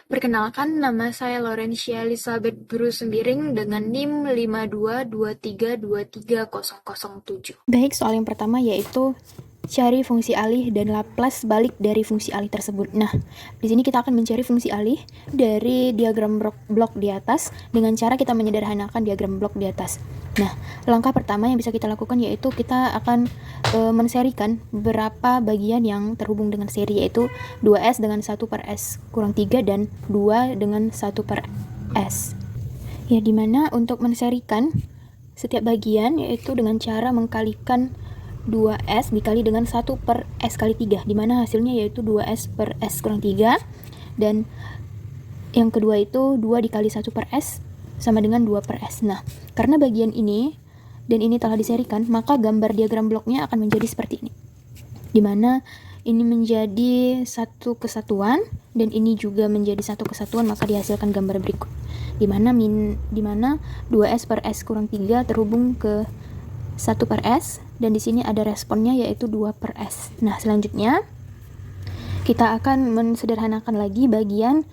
Perkenalkan, nama saya Laurencia Elizabeth Bruce Sembiring dengan NIM 5223230007. Baik, soal yang pertama yaitu cari fungsi alih dan Laplace balik dari fungsi alih tersebut. Nah, di sini kita akan mencari fungsi alih dari diagram blok di atas dengan cara kita menyederhanakan diagram blok di atas. Nah, langkah pertama yang bisa kita lakukan yaitu kita akan menserikan beberapa bagian yang terhubung dengan seri, yaitu 2S dengan 1 per S kurang 3 dan 2 dengan 1 per S. Ya, dimana untuk menserikan setiap bagian yaitu dengan cara mengkalikan 2S dikali dengan 1 per S kali 3, dimana hasilnya yaitu 2S per S kurang 3, dan yang kedua itu 2 dikali 1 per S sama dengan 2 per S. Nah, karena bagian ini dan ini telah diserikan, maka gambar diagram bloknya akan menjadi seperti ini, dimana ini menjadi satu kesatuan dan ini juga menjadi satu kesatuan, maka dihasilkan gambar berikut, dimana 2S per S kurang 3 terhubung ke 1 per S, dan di sini ada responnya yaitu 2 per S. Nah, selanjutnya kita akan mensederhanakan lagi bagian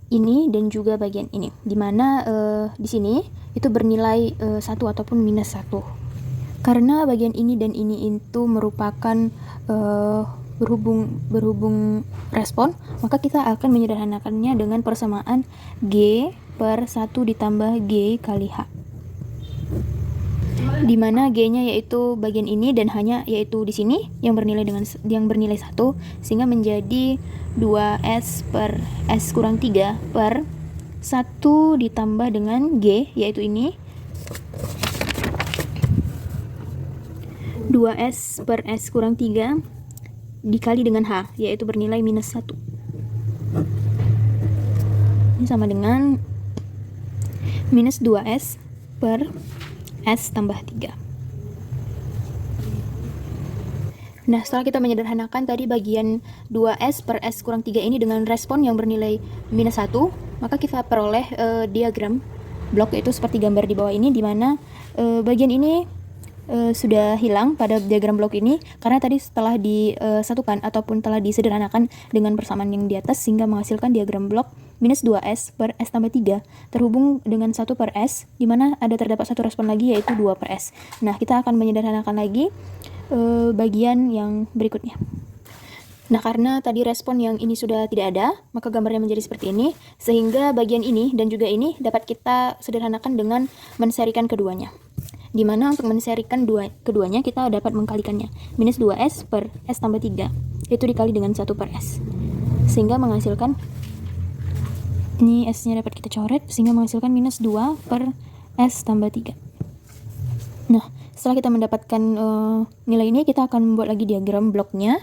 ini dan juga bagian ini, dimana di sini itu bernilai 1 ataupun minus 1. Karena bagian ini dan ini itu merupakan berhubung respon, maka kita akan menyederhanakannya dengan persamaan G per 1 ditambah G kali H, dimana G-nya yaitu bagian ini dan H-nya yaitu di sini yang bernilai 1, sehingga menjadi 2S per S kurang 3 per 1 ditambah dengan G yaitu ini, 2S per S kurang 3 dikali dengan H yaitu bernilai minus 1. Ini sama dengan minus 2S per S tambah 3. Nah, setelah kita menyederhanakan tadi bagian 2S per S kurang 3 ini dengan respon yang bernilai minus 1, maka kita peroleh diagram blok, yaitu seperti gambar di bawah ini, dimana bagian ini sudah hilang pada diagram blok ini karena tadi setelah disatukan ataupun telah disederhanakan dengan persamaan yang di atas, sehingga menghasilkan diagram blok minus 2S per S tambah 3 terhubung dengan 1 per S, dimana terdapat satu respon lagi yaitu 2 per S. Nah, kita akan menyederhanakan lagi bagian yang berikutnya. Nah, karena tadi respon yang ini sudah tidak ada, maka gambarnya menjadi seperti ini, sehingga bagian ini dan juga ini dapat kita sederhanakan dengan menserikan keduanya, dimana untuk menserikan keduanya kita dapat mengkalikannya, minus 2S per S tambah 3 itu dikali dengan 1 per S, sehingga menghasilkan ini S-nya dapat kita coret, sehingga menghasilkan minus 2 per S tambah 3. Nah, setelah kita mendapatkan nilai ini, kita akan membuat lagi diagram bloknya.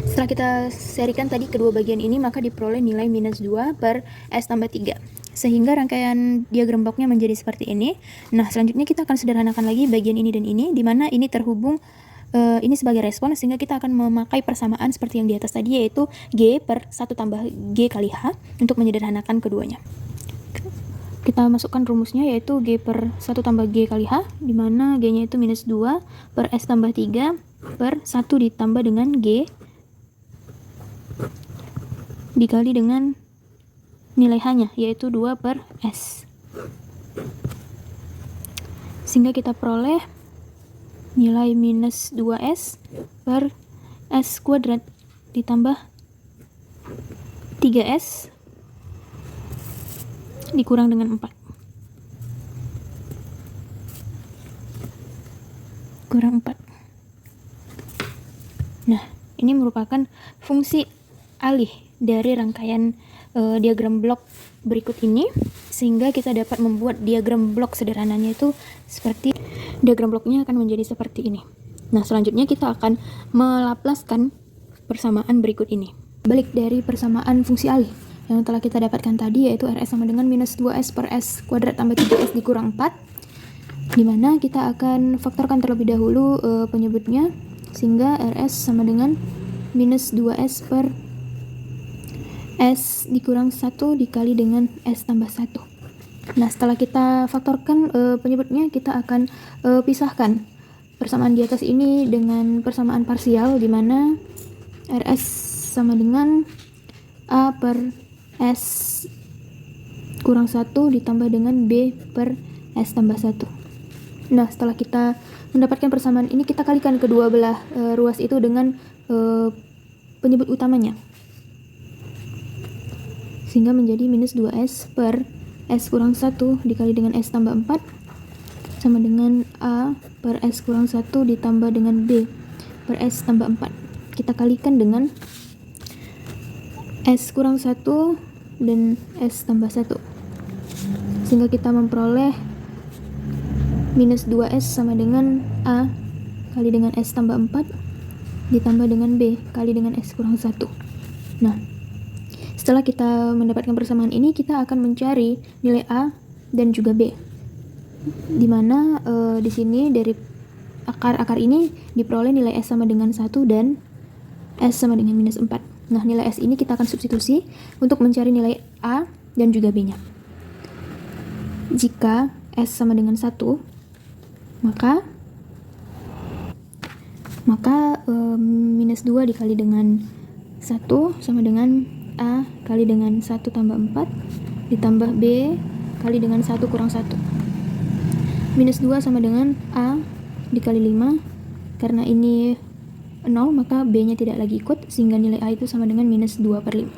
Setelah kita serikan tadi kedua bagian ini, maka diperoleh nilai minus 2 per S tambah 3. Sehingga rangkaian diagram bloknya menjadi seperti ini. Nah, selanjutnya kita akan sederhanakan lagi bagian ini dan ini, di mana ini terhubung ini sebagai respon, sehingga kita akan memakai persamaan seperti yang di atas tadi, yaitu G per 1 tambah G kali H untuk menyederhanakan keduanya. Kita masukkan rumusnya yaitu G per 1 tambah G kali H, di mana G-nya itu minus 2 per S tambah 3 per 1 ditambah dengan G dikali dengan nilai H-nya yaitu 2 per S, sehingga kita peroleh nilai minus 2S per S kuadrat ditambah 3S dikurang dengan 4 kurang 4. Nah, ini merupakan fungsi alih dari rangkaian diagram blok berikut ini, sehingga kita dapat membuat diagram blok sederhananya itu seperti diagram bloknya akan menjadi seperti ini. Nah, selanjutnya kita akan melaplaskan persamaan berikut ini. Balik dari persamaan fungsi alih yang telah kita dapatkan tadi, yaitu RS sama dengan minus 2S per S kuadrat tambah 3S dikurang 4, dimana kita akan faktorkan terlebih dahulu penyebutnya, sehingga RS sama dengan minus 2S per S dikurang 1 dikali dengan S tambah 1. Nah, setelah kita faktorkan penyebutnya, kita akan pisahkan persamaan di atas ini dengan persamaan parsial, di mana RS sama dengan A per S kurang 1 ditambah dengan B per S tambah 1. Nah, setelah kita mendapatkan persamaan ini, kita kalikan kedua belah ruas itu dengan penyebut utamanya. Sehingga menjadi minus 2S per S kurang 1 dikali dengan S tambah 4 sama dengan A per S kurang 1 ditambah dengan B per S tambah 4. Kita kalikan dengan S kurang 1 dan S tambah 1. Sehingga kita memperoleh minus 2S sama dengan A kali dengan S tambah 4 ditambah dengan B kali dengan S kurang 1. Nah, setelah kita mendapatkan persamaan ini, kita akan mencari nilai A dan juga B. Dimana di sini dari akar-akar ini diperoleh nilai S sama dengan 1 dan S sama dengan minus 4. Nah, nilai S ini kita akan substitusi untuk mencari nilai A dan juga B-nya. Jika S sama dengan 1, maka minus 2 dikali dengan 1 sama dengan A kali dengan 1 tambah 4 ditambah B kali dengan 1 kurang 1. Minus 2 sama dengan A dikali 5. Karena ini 0, maka B-nya tidak lagi ikut, sehingga nilai A itu sama dengan minus 2 per 5.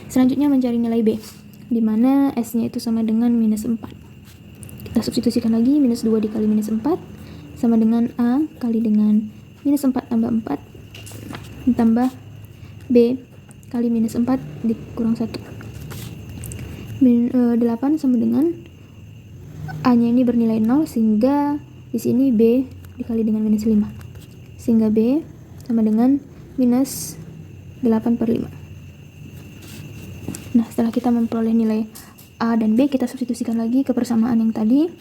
Selanjutnya mencari nilai B, di mana S-nya itu sama dengan minus 4. Kita substitusikan lagi, minus 2 dikali minus 4 sama dengan A kali dengan minus 4 tambah 4 ditambah B kali minus 4 dikurang 1. 8 sama dengan A-nya ini bernilai 0, sehingga di sini B dikali dengan minus 5. Sehingga B sama dengan minus 8 per 5. Nah, setelah kita memperoleh nilai A dan B, kita substitusikan lagi ke persamaan yang tadi.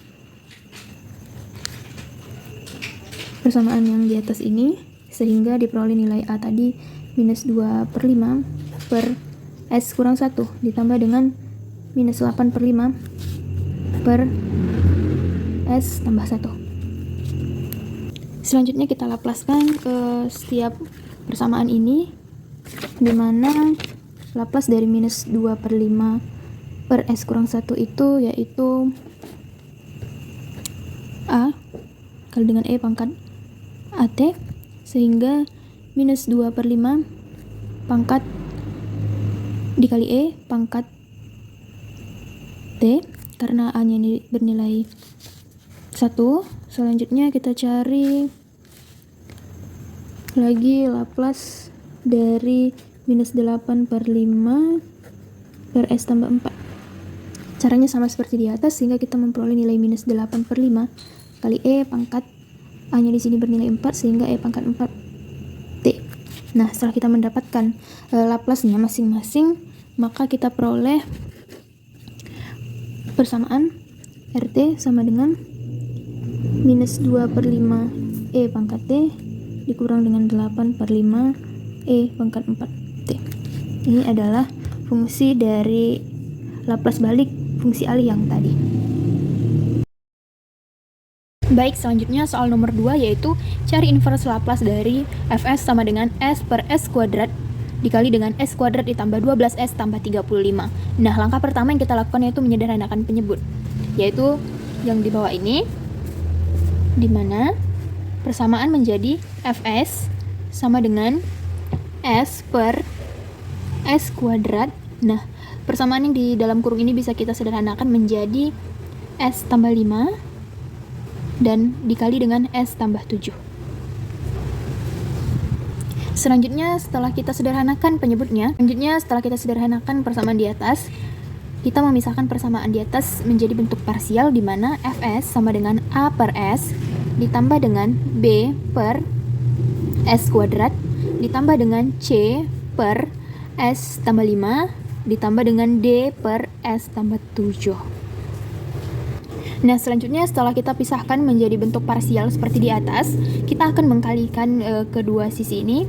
Persamaan yang di atas ini, sehingga diperoleh nilai A tadi minus 2 per 5 per S kurang 1 ditambah dengan minus 8 per 5 per S tambah 1. Selanjutnya kita laplaskan ke setiap persamaan ini, dimana Laplace dari minus 2 per 5 per S kurang 1 itu yaitu A kali dengan E pangkat AT, sehingga minus 2 per 5 pangkat dikali E pangkat T, karena A nya ini bernilai 1. Selanjutnya kita cari lagi Laplace dari minus 8 per 5 per S tambah 4. Caranya sama seperti di atas, sehingga kita memperoleh nilai minus 8 per 5 kali E pangkat A nya di sini bernilai 4, sehingga E pangkat 4 T. Nah, setelah kita mendapatkan Laplace-nya masing-masing, maka kita peroleh persamaan RT sama dengan minus 2 per 5 E pangkat T dikurang dengan 8 per 5 E pangkat 4 T. Ini adalah fungsi dari Laplace balik fungsi alih yang tadi. Baik, selanjutnya soal nomor 2, yaitu cari inverse Laplace dari Fs sama dengan S per S kuadrat dikali dengan S kuadrat ditambah 12S tambah 35. Nah, langkah pertama yang kita lakukan yaitu menyederhanakan penyebut, yaitu yang di bawah ini, di mana persamaan menjadi Fs sama dengan S per S kuadrat. Nah, persamaan yang di dalam kurung ini bisa kita sederhanakan menjadi S tambah 5 dan dikali dengan S tambah 7. Selanjutnya setelah kita sederhanakan persamaan di atas, kita memisahkan persamaan di atas menjadi bentuk parsial, di mana Fs sama dengan A per S ditambah dengan B per S kuadrat ditambah dengan C per S tambah 5 ditambah dengan D per S tambah 7. Nah, selanjutnya setelah kita pisahkan menjadi bentuk parsial seperti di atas, kita akan mengkalikan kedua sisi ini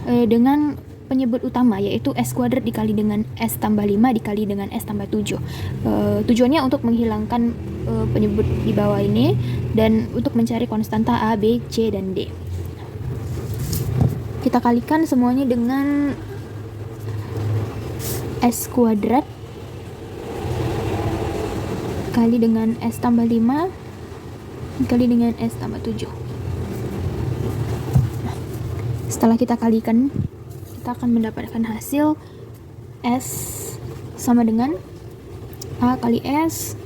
dengan penyebut utama, yaitu S kuadrat dikali dengan S tambah 5 dikali dengan S tambah 7. Tujuannya untuk menghilangkan penyebut di bawah ini dan untuk mencari konstanta A, B, C, dan D. Kita kalikan semuanya dengan S kuadrat dikali dengan S tambah 5 dikali dengan S tambah 7. Nah, setelah kita kalikan, kita akan mendapatkan hasil S sama dengan A kali S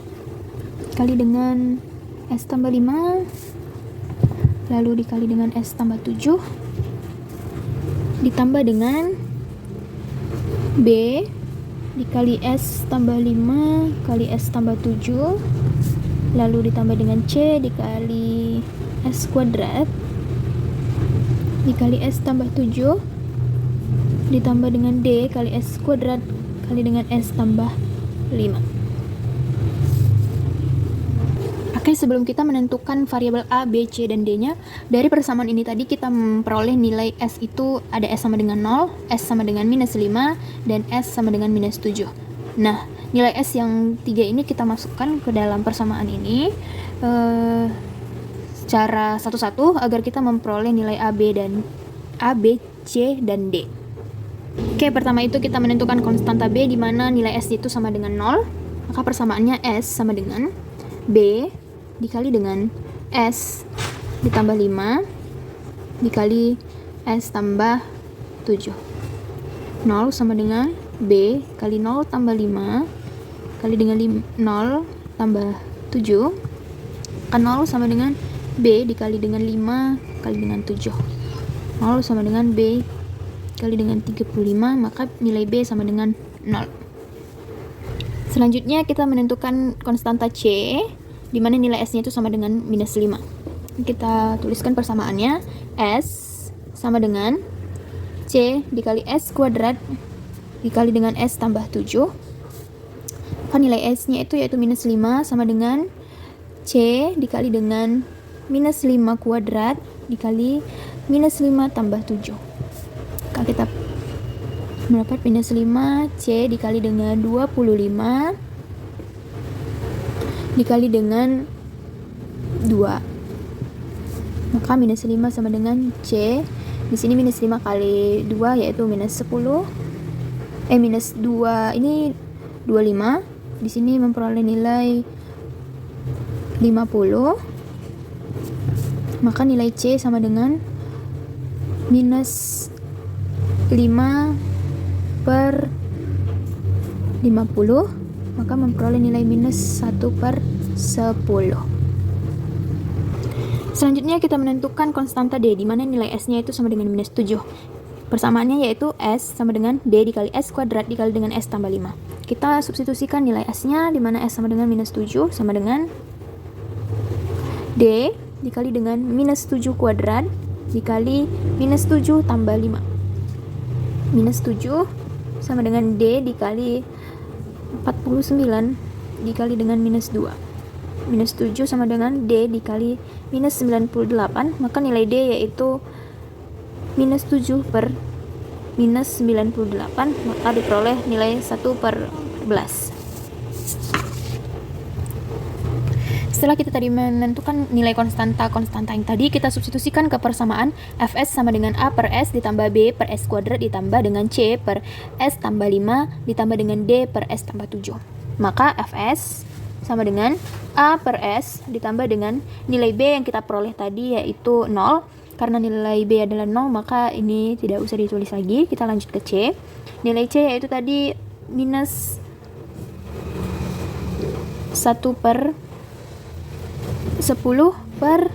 kali dengan S tambah 5 lalu dikali dengan S tambah 7 ditambah dengan B dikali S tambah 5 kali S tambah 7 lalu ditambah dengan C dikali S kuadrat dikali S tambah 7 ditambah dengan D kali S kuadrat kali dengan S tambah 5. Oke, sebelum kita menentukan variabel A, B, C, dan D-nya, dari persamaan ini tadi kita memperoleh nilai S itu ada S sama dengan 0, S sama dengan minus 5, dan S sama dengan minus 7. Nah, nilai S yang 3 ini kita masukkan ke dalam persamaan ini secara satu-satu agar kita memperoleh nilai A, B, C, dan D. Oke, pertama itu kita menentukan konstanta B di mana nilai S itu sama dengan 0. Maka persamaannya S sama dengan B dikali dengan S ditambah 5 dikali S tambah 7. 0 sama dengan B kali 0 tambah 5 kali dengan 0 tambah 7. Kan 0 sama dengan B dikali dengan 5 kali dengan 7. 0 sama dengan B kali dengan 35, maka nilai B sama dengan 0. Selanjutnya kita menentukan konstanta C di mana nilai S-nya itu sama dengan minus 5. Kita tuliskan persamaannya. S sama dengan C dikali S kuadrat dikali dengan S tambah 7. Kan nilai S-nya itu yaitu minus 5 sama dengan C dikali dengan minus 5 kuadrat dikali minus 5 tambah 7. Kalau kita mendapat minus 5 C dikali dengan 25 dikali dengan 2, maka minus 5 sama dengan C. Di sini minus 5 kali 2 yaitu minus 10. Minus 2 ini 25. Di sini memperoleh nilai 50. Maka nilai C sama dengan minus 5 per 50, maka memperoleh nilai minus 1 per 10. Selanjutnya kita menentukan konstanta D di mana nilai S-nya itu sama dengan minus 7. Persamaannya yaitu S sama dengan D dikali S kuadrat dikali dengan S tambah 5. Kita substitusikan nilai S-nya di mana S sama dengan minus 7 sama dengan D dikali dengan minus 7 kuadrat dikali minus 7 tambah 5. Minus 7 sama dengan D dikali 49 dikali dengan minus 2. Minus 7 sama dengan D dikali minus 98, maka nilai D yaitu minus 7 per minus 98, maka diperoleh nilai 1 per 11. Setelah kita tadi menentukan nilai konstanta yang tadi, kita substitusikan ke persamaan Fs sama dengan A per S ditambah B per S kuadrat ditambah dengan C per S tambah 5 ditambah dengan D per S tambah 7. Maka Fs sama dengan A per S ditambah dengan nilai B yang kita peroleh tadi yaitu 0. Karena nilai B adalah 0, maka ini tidak usah ditulis lagi. Kita lanjut ke C. Nilai C yaitu tadi minus 1 per 10 per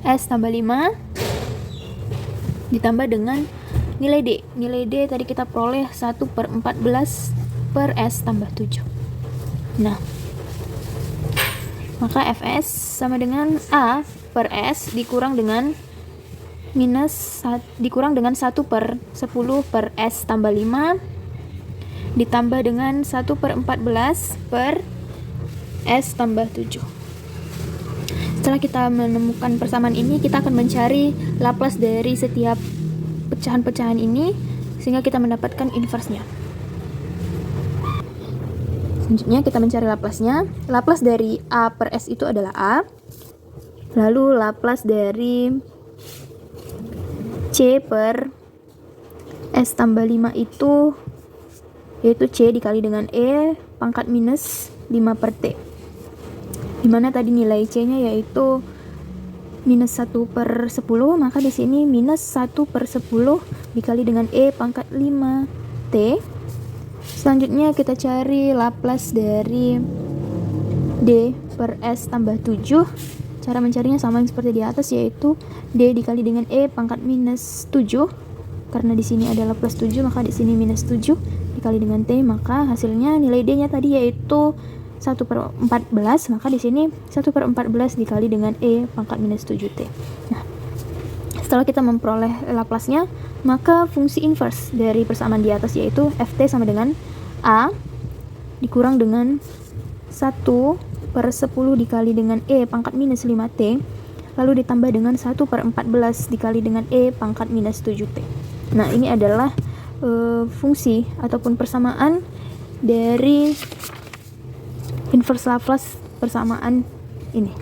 S tambah 5 ditambah dengan nilai D. Nilai D tadi kita peroleh 1 per 14 per S tambah 7. Nah, maka Fs sama dengan A per S dikurang dengan dikurang dengan 1 per 10 per S tambah 5 ditambah dengan 1 per 14 per S tambah 7. Setelah kita menemukan persamaan ini, kita akan mencari Laplace dari setiap pecahan-pecahan ini sehingga kita mendapatkan inverse-nya. Selanjutnya kita mencari Laplace-nya. Laplace dari A per S itu adalah A. Lalu Laplace dari C per S tambah 5 itu yaitu C dikali dengan E pangkat minus 5 per T. dimana tadi nilai C-nya yaitu minus 1/10, maka di sini minus 1/10 dikali dengan E pangkat 5T. Selanjutnya kita cari Laplace dari D per S tambah 7. Cara mencarinya sama yang seperti di atas, yaitu D dikali dengan E pangkat minus 7. Karena di sini adalah plus 7, maka di sini minus 7 dikali dengan T, maka hasilnya nilai D-nya tadi yaitu 1/14, maka di sini 1/14 dikali dengan E pangkat minus 7T. Nah, setelah kita memperoleh Laplace-nya, maka fungsi inverse dari persamaan di atas yaitu Ft sama dengan A dikurang dengan 1/10 dikali dengan E pangkat minus 5T, lalu ditambah dengan 1/14 dikali dengan E pangkat minus 7T. Nah, ini adalah fungsi ataupun persamaan dari inverse Laplace persamaan ini.